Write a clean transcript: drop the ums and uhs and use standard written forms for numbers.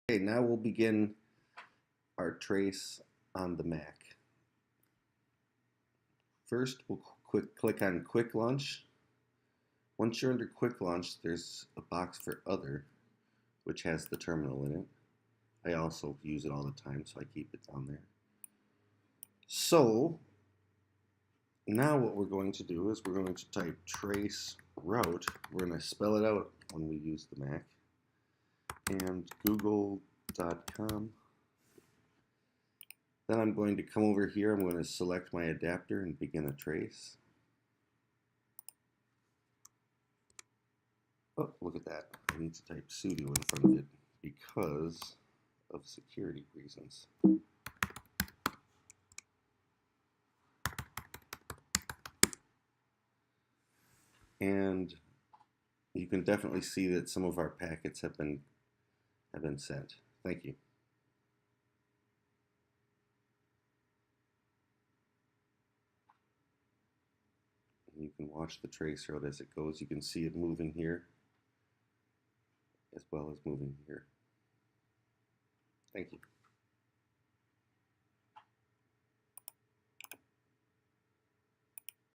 Okay, now we'll begin our trace on the Mac. First, we'll click on Quick Launch. Once you're under Quick Launch, there's a box for Other, which has the terminal in it. I also use it all the time, so I keep it down there. So, now what we're going to do is we're going to type trace route. We're going to spell it out when we use the Mac. And google.com. Then I'm going to come over here. I'm going to select my adapter and begin a trace. Oh, look at that. I need to type sudo in front of it because of security reasons. And you can definitely see that some of our packets have been sent. Thank you. You can watch the trace route as it goes. You can see it moving here as well as moving here. Thank you.